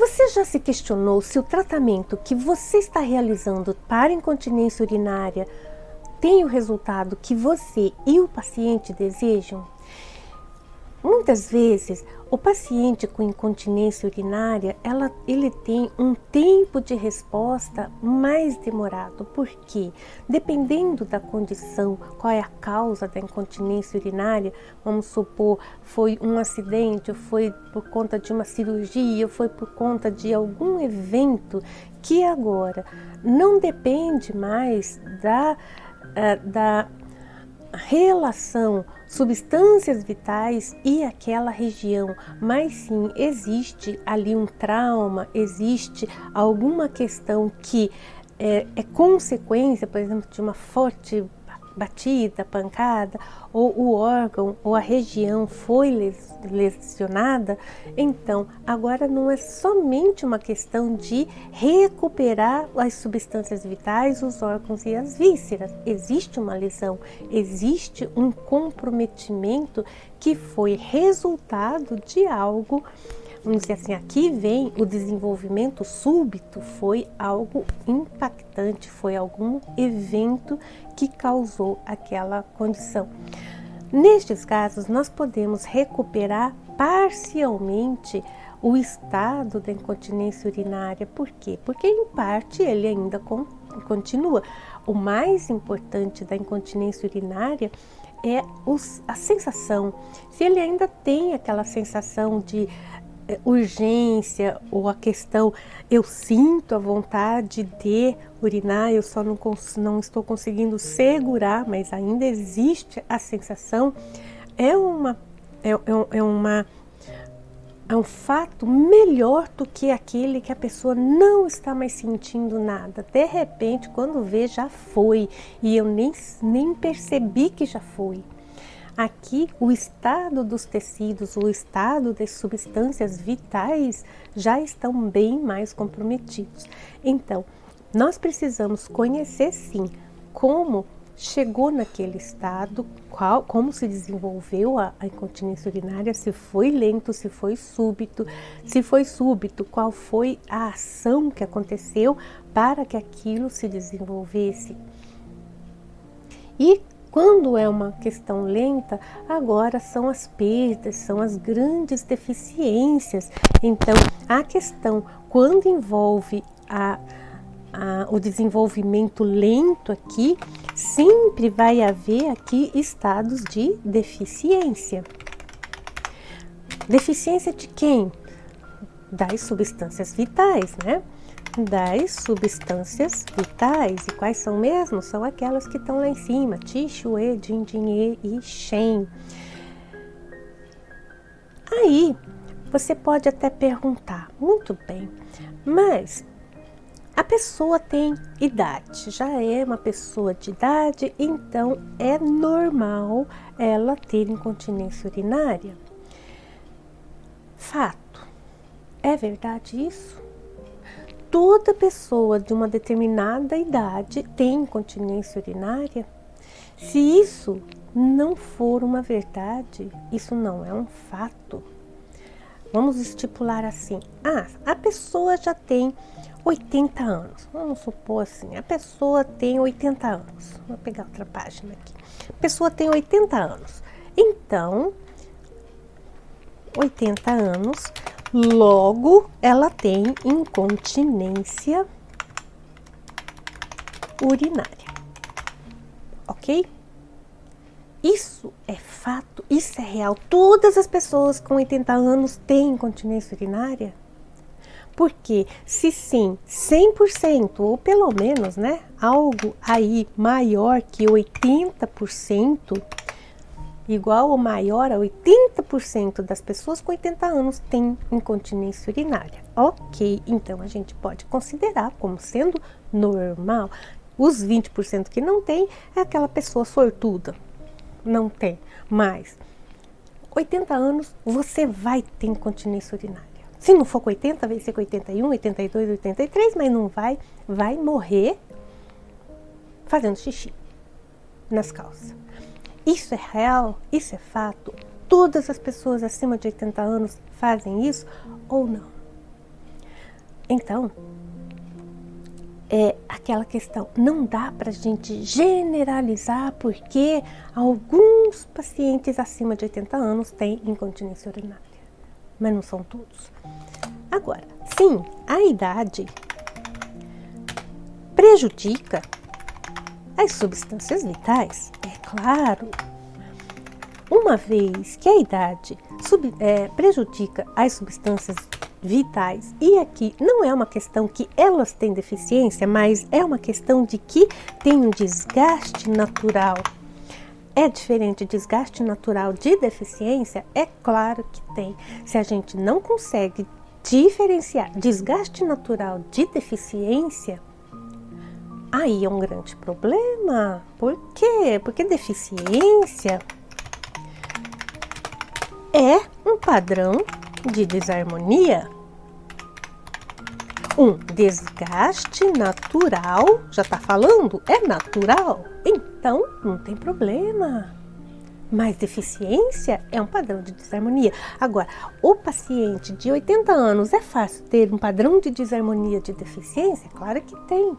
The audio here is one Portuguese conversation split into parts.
Você já se questionou se o tratamento que você está realizando para incontinência urinária tem o resultado que você e o paciente desejam? Muitas vezes, o paciente com incontinência urinária, ele tem um tempo de resposta mais demorado, porque dependendo da condição, qual é a causa da incontinência urinária, vamos supor, foi um acidente, ou foi por conta de uma cirurgia, ou foi por conta de algum evento que agora não depende mais da relação substâncias vitais e aquela região, mas sim existe ali um trauma, existe alguma questão que é consequência, por exemplo, de uma forte batida, pancada, ou o órgão ou a região foi lesionada. Então agora não é somente uma questão de recuperar as substâncias vitais, os órgãos e as vísceras. Existe uma lesão, existe um comprometimento que foi resultado de algo. Vamos dizer assim, aqui vem o desenvolvimento súbito, foi algo impactante, foi algum evento que causou aquela condição. Nestes casos, nós podemos recuperar parcialmente o estado da incontinência urinária. Por quê? Porque em parte ele ainda continua. O mais importante da incontinência urinária é a sensação. Se ele ainda tem aquela sensação de urgência, ou a questão eu sinto a vontade de urinar, eu só não estou conseguindo segurar, mas ainda existe a sensação, é um fato melhor do que aquele que a pessoa não está mais sentindo nada. De repente, quando vê, já foi, e eu nem percebi que já foi. Aqui, o estado dos tecidos, o estado das substâncias vitais já estão bem mais comprometidos. Então, nós precisamos conhecer sim como chegou naquele estado, como se desenvolveu a incontinência urinária, se foi lento, se foi súbito, qual foi a ação que aconteceu para que aquilo se desenvolvesse. E quando é uma questão lenta, agora são as perdas, são as grandes deficiências. Então, a questão, quando envolve o desenvolvimento lento aqui, sempre vai haver aqui estados de deficiência. Deficiência de quem? Das substâncias vitais, né? Das substâncias vitais. E quais são mesmo? São aquelas que estão lá em cima: Ti, Xue, Jin, Jin, E e Shen. Aí você pode até perguntar, muito bem, mas a pessoa tem idade, já é uma pessoa de idade, então é normal ela ter incontinência urinária? Fato. É verdade isso? Toda pessoa de uma determinada idade tem incontinência urinária? Se isso não for uma verdade, isso não é um fato. Vamos estipular assim: a pessoa já tem 80 anos. Vamos supor assim, a pessoa tem 80 anos. Vou pegar outra página aqui. A pessoa tem 80 anos. Então, 80 anos, logo ela tem incontinência urinária. Ok? Isso é fato, isso é real. Todas as pessoas com 80 anos têm incontinência urinária? Porque se sim, 100%, ou pelo menos, né, algo aí maior que 80%, igual ou maior a 80% das pessoas com 80 anos têm incontinência urinária. Ok, então a gente pode considerar como sendo normal. Os 20% que não tem é aquela pessoa sortuda. Não tem, mas 80 anos você vai ter incontinência urinária. Se não for com 80, vai ser com 81, 82, 83, mas não vai morrer fazendo xixi nas calças. Isso é real? Isso é fato? Todas as pessoas acima de 80 anos fazem isso ou não? Então, é aquela questão, não dá para a gente generalizar porque alguns pacientes acima de 80 anos têm incontinência urinária, mas não são todos. Agora, sim, a idade prejudica as substâncias vitais, é claro. Uma vez que a idade prejudica as substâncias vitais, e aqui não é uma questão que elas têm deficiência, mas é uma questão de que tem um desgaste natural. É diferente desgaste natural de deficiência? É claro que tem. Se a gente não consegue diferenciar desgaste natural de deficiência, aí é um grande problema. Por quê? Porque deficiência é um padrão de desarmonia, um desgaste natural, já está falando, é natural, então não tem problema. Mas deficiência é um padrão de desarmonia. Agora, o paciente de 80 anos, é fácil ter um padrão de desarmonia de deficiência? Claro que tem.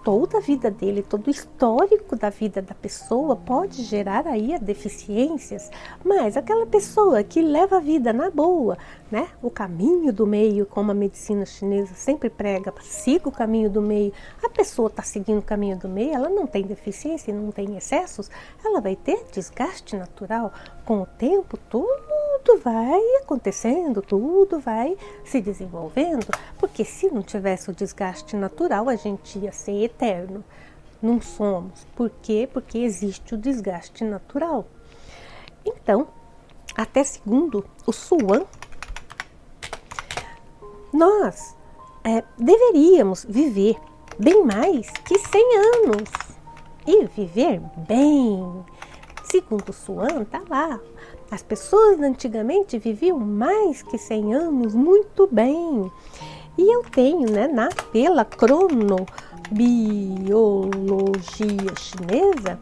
Toda a vida dele, todo o histórico da vida da pessoa pode gerar aí deficiências, mas aquela pessoa que leva a vida na boa, né? O caminho do meio, como a medicina chinesa sempre prega, siga o caminho do meio. A pessoa está seguindo o caminho do meio, ela não tem deficiência, não tem excessos, ela vai ter desgaste natural. Com o tempo, tudo vai acontecendo, tudo vai se desenvolvendo, porque se não tivesse o desgaste natural, a gente ia ser eterno. Não somos. Por quê? Porque existe o desgaste natural. Então, até segundo o Suan, nós deveríamos viver bem mais que 100 anos. E viver bem, segundo o Suan, tá lá. As pessoas antigamente viviam mais que 100 anos muito bem. E eu tenho, né, pela cronobiologia chinesa,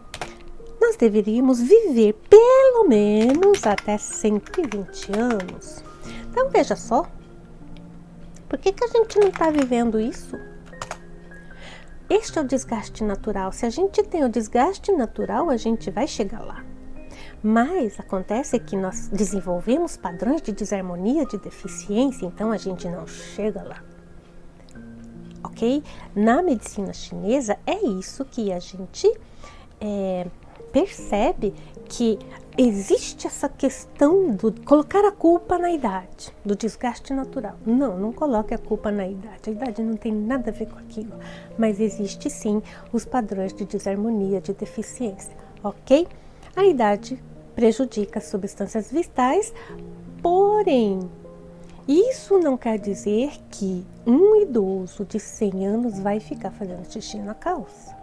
nós deveríamos viver pelo menos até 120 anos. Então, veja só, por que a gente não está vivendo isso? Este é o desgaste natural. Se a gente tem o desgaste natural, a gente vai chegar lá. Mas acontece que nós desenvolvemos padrões de desarmonia, de deficiência, então a gente não chega lá. Ok? Na medicina chinesa é isso que a gente percebe, que existe essa questão do colocar a culpa na idade, do desgaste natural. Não coloque a culpa na idade. A idade não tem nada a ver com aquilo. Mas existe sim os padrões de desarmonia, de deficiência. Ok? A idade prejudica as substâncias vitais, porém, isso não quer dizer que um idoso de 100 anos vai ficar fazendo xixi na calça.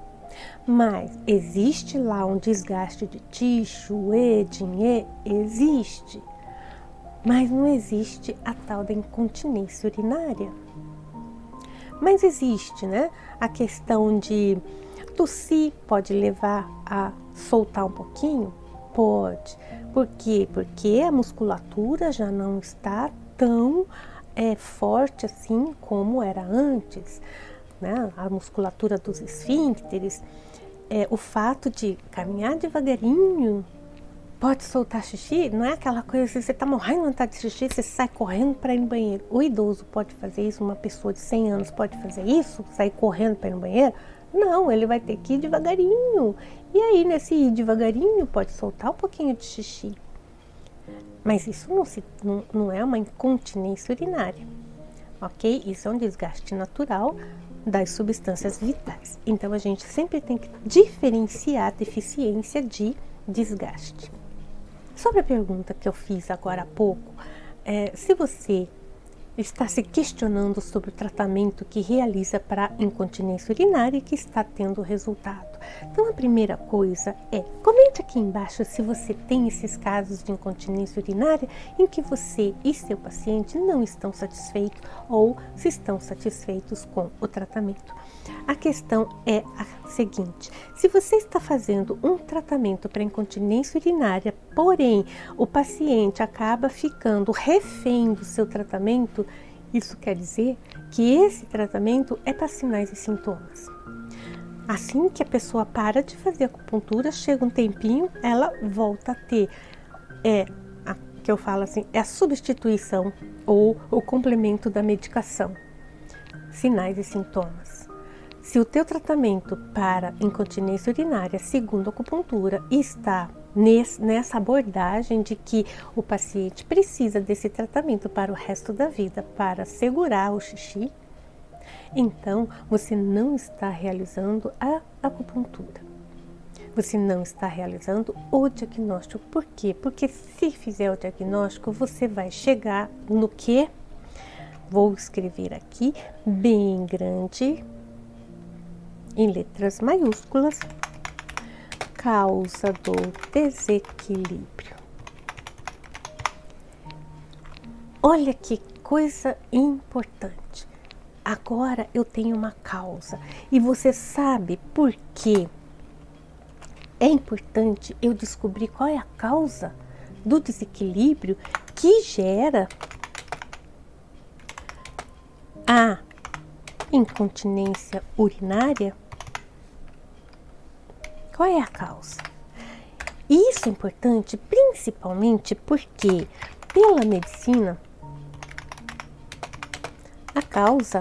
Mas existe lá um desgaste de tixo, edin, existe. Mas não existe a tal da incontinência urinária. Mas existe, né? A questão de tossir pode levar a soltar um pouquinho? Pode. Por quê? Porque a musculatura já não está tão forte assim como era antes, né? A musculatura dos esfíncteres, o fato de caminhar devagarinho pode soltar xixi, não é aquela coisa assim, você está morrendo de vontade de xixi, você sai correndo para ir no banheiro. O idoso pode fazer isso, uma pessoa de 100 anos pode fazer isso, sair correndo para ir no banheiro? Não, ele vai ter que ir devagarinho. E aí, nesse ir devagarinho, pode soltar um pouquinho de xixi. Mas isso não é uma incontinência urinária, ok? Isso é um desgaste natural das substâncias vitais. Então, a gente sempre tem que diferenciar a deficiência de desgaste. Sobre a pergunta que eu fiz agora há pouco, se você está se questionando sobre o tratamento que realiza para incontinência urinária e que está tendo resultado. Então, a primeira coisa comente aqui embaixo se você tem esses casos de incontinência urinária em que você e seu paciente não estão satisfeitos ou se estão satisfeitos com o tratamento. A questão é a seguinte: se você está fazendo um tratamento para incontinência urinária, porém o paciente acaba ficando refém do seu tratamento, Isso quer dizer que esse tratamento é para sinais e sintomas. Assim que a pessoa para de fazer acupuntura, chega um tempinho, ela volta a ter, que eu falo assim, é a substituição ou o complemento da medicação. Sinais e sintomas. Se o teu tratamento para incontinência urinária, segundo a acupuntura, está nessa abordagem de que o paciente precisa desse tratamento para o resto da vida, para segurar o xixi, então você não está realizando a acupuntura. Você não está realizando o diagnóstico. Por quê? Porque se fizer o diagnóstico, você vai chegar no que? Vou escrever aqui bem grande, em letras maiúsculas, causa do desequilíbrio. Olha que coisa importante. Agora eu tenho uma causa e você sabe por quê? É importante eu descobrir qual é a causa do desequilíbrio que gera a incontinência urinária. Qual é a causa? E isso é importante principalmente porque, pela medicina, a causa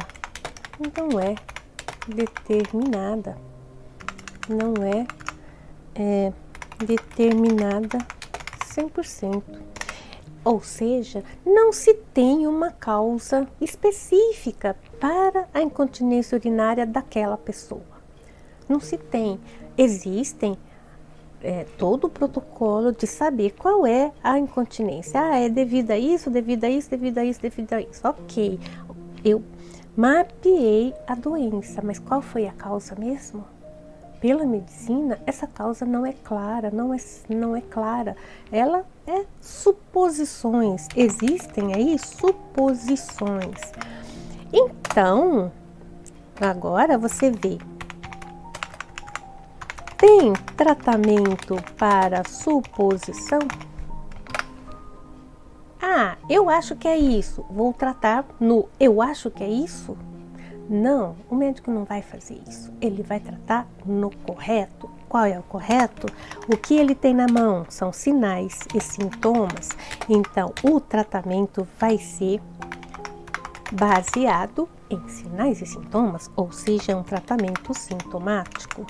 não é determinada, não é determinada 100%. Ou seja, não se tem uma causa específica para a incontinência urinária daquela pessoa. Não se tem. Existem todo o protocolo de saber qual é a incontinência. É devido a isso, devido a isso, devido a isso, devido a isso. Ok, eu mapeei a doença, mas qual foi a causa mesmo? Pela medicina, essa causa não é clara, não é clara. Ela é suposições. Existem aí suposições. Então, agora você vê. Tem tratamento para suposição? Eu acho que é isso. Vou tratar no eu acho que é isso? Não, o médico não vai fazer isso. Ele vai tratar no correto. Qual é o correto? O que ele tem na mão são sinais e sintomas. Então, o tratamento vai ser baseado em sinais e sintomas, ou seja, um tratamento sintomático.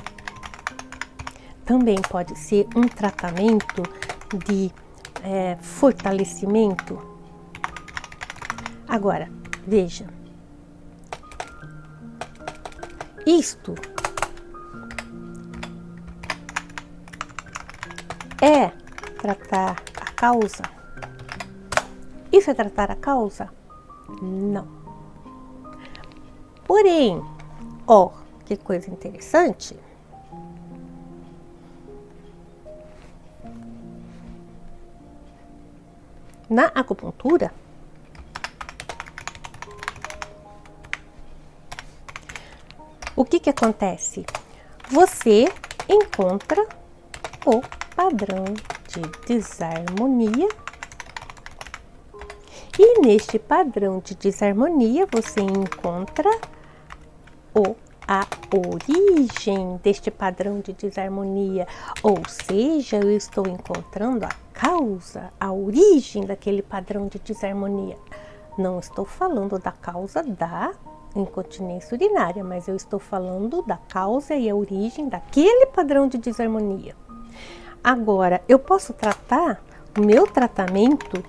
Também pode ser um tratamento de fortalecimento. Agora, veja. Isto é tratar a causa? Isso é tratar a causa? Não. Porém, que coisa interessante. Na acupuntura, o que acontece? Você encontra o padrão de desarmonia e neste padrão de desarmonia você encontra a origem deste padrão de desarmonia, ou seja, eu estou encontrando a causa, a origem daquele padrão de desarmonia. Não estou falando da causa da incontinência urinária, mas eu estou falando da causa e a origem daquele padrão de desarmonia. Agora, eu posso tratar o meu tratamento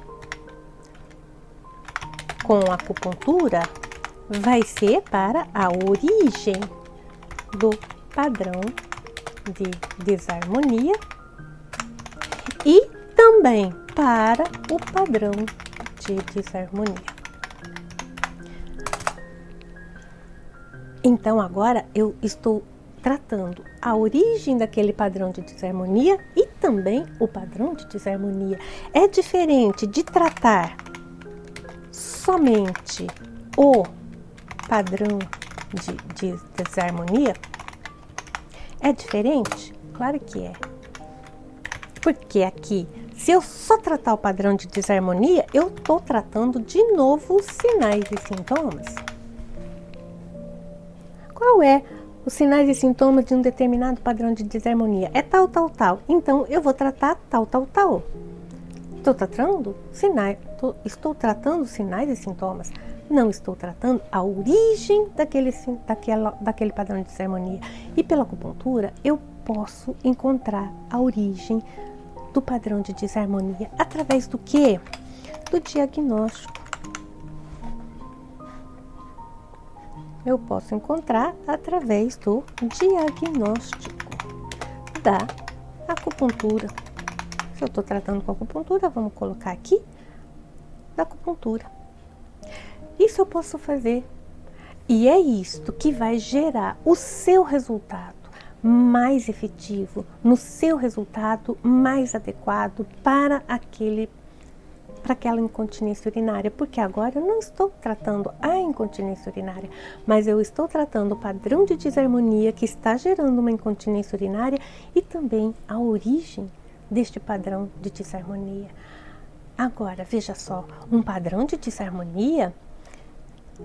com acupuntura, vai ser para a origem do padrão de desarmonia e também para o padrão de desarmonia. Então agora eu estou tratando a origem daquele padrão de desarmonia e também o padrão de desarmonia. É diferente de tratar somente o padrão de desarmonia? É diferente? Claro que é. Porque aqui Se eu só tratar o padrão de desarmonia, eu estou tratando de novo os sinais e sintomas. Qual é os sinais e sintomas de um determinado padrão de desarmonia? É tal, tal, tal. Então, eu vou tratar tal, tal, tal. Estou tratando sinais e sintomas. Não estou tratando a origem daquele padrão de desarmonia. E pela acupuntura, eu posso encontrar a origem do padrão de desarmonia através do quê? Do diagnóstico. Eu posso encontrar através do diagnóstico da acupuntura. Se eu estou tratando com acupuntura, vamos colocar aqui da acupuntura. Isso eu posso fazer. E é isto que vai gerar o seu resultado mais efetivo, no seu resultado mais adequado para aquela incontinência urinária, porque agora eu não estou tratando a incontinência urinária, mas eu estou tratando o padrão de desarmonia que está gerando uma incontinência urinária e também a origem deste padrão de desarmonia. Agora, veja só, um padrão de desarmonia,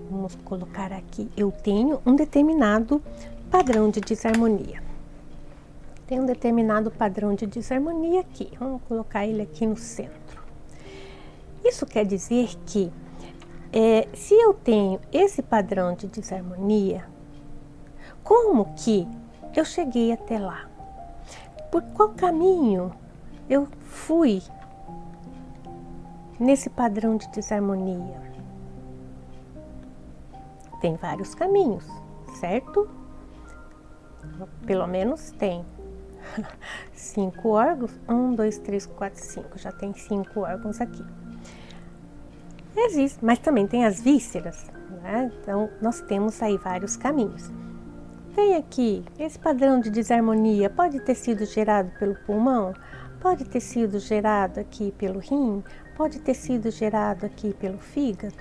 vamos colocar aqui, eu tenho um determinado padrão de desarmonia. Tem um determinado padrão de desarmonia aqui, vamos colocar ele aqui no centro. Isso quer dizer que, se eu tenho esse padrão de desarmonia, como que eu cheguei até lá? Por qual caminho eu fui nesse padrão de desarmonia? Tem vários caminhos, certo? Pelo menos tem 5 órgãos. 1, 2, 3, 4, 5. Já tem 5 órgãos aqui. Existe, mas também tem as vísceras, né? Então, nós temos aí vários caminhos. Tem aqui, esse padrão de desarmonia pode ter sido gerado pelo pulmão, pode ter sido gerado aqui pelo rim, pode ter sido gerado aqui pelo fígado,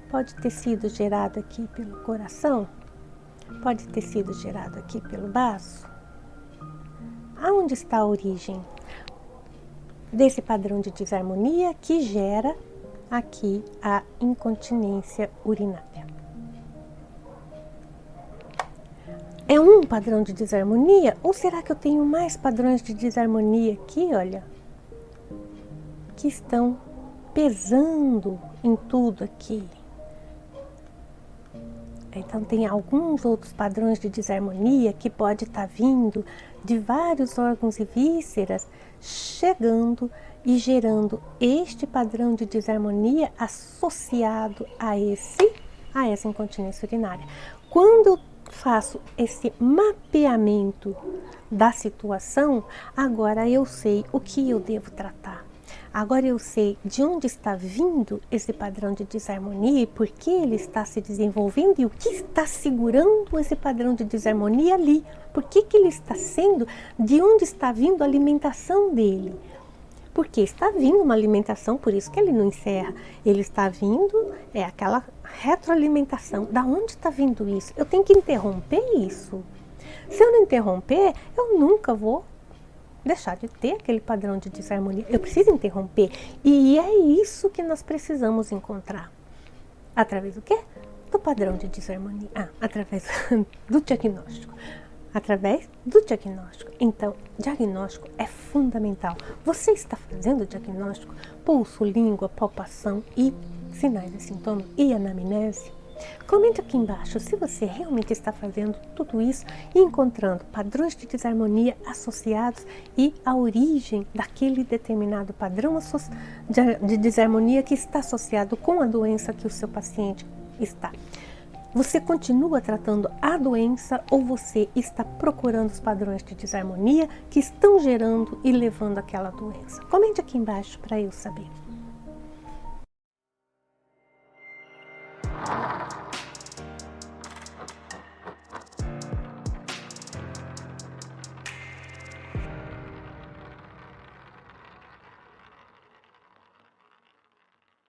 pode ter sido gerado aqui pelo coração, pode ter sido gerado aqui pelo baço. Aonde está a origem desse padrão de desarmonia que gera aqui a incontinência urinária? É um padrão de desarmonia? Ou será que eu tenho mais padrões de desarmonia aqui, olha, que estão pesando em tudo aqui? Então, tem alguns outros padrões de desarmonia que pode estar vindo de vários órgãos e vísceras, chegando e gerando este padrão de desarmonia associado a essa incontinência urinária. Quando eu faço esse mapeamento da situação, agora eu sei o que eu devo tratar. Agora eu sei de onde está vindo esse padrão de desarmonia e por que ele está se desenvolvendo e o que está segurando esse padrão de desarmonia ali. Por que ele está sendo, de onde está vindo a alimentação dele. Porque está vindo uma alimentação, por isso que ele não encerra. Ele está vindo, é aquela retroalimentação. Da onde está vindo isso? Eu tenho que interromper isso. Se eu não interromper, eu nunca vou deixar de ter aquele padrão de desarmonia. Eu preciso interromper. E é isso que nós precisamos encontrar. Através do quê? Do padrão de desarmonia. Através do diagnóstico. Através do diagnóstico. Então, diagnóstico é fundamental. Você está fazendo o diagnóstico? Pulso, língua, palpação e sinais e sintomas e anamnese? Comente aqui embaixo se você realmente está fazendo tudo isso e encontrando padrões de desarmonia associados e a origem daquele determinado padrão de desarmonia que está associado com a doença que o seu paciente está. Você continua tratando a doença ou você está procurando os padrões de desarmonia que estão gerando e levando àquela doença? Comente aqui embaixo para eu saber.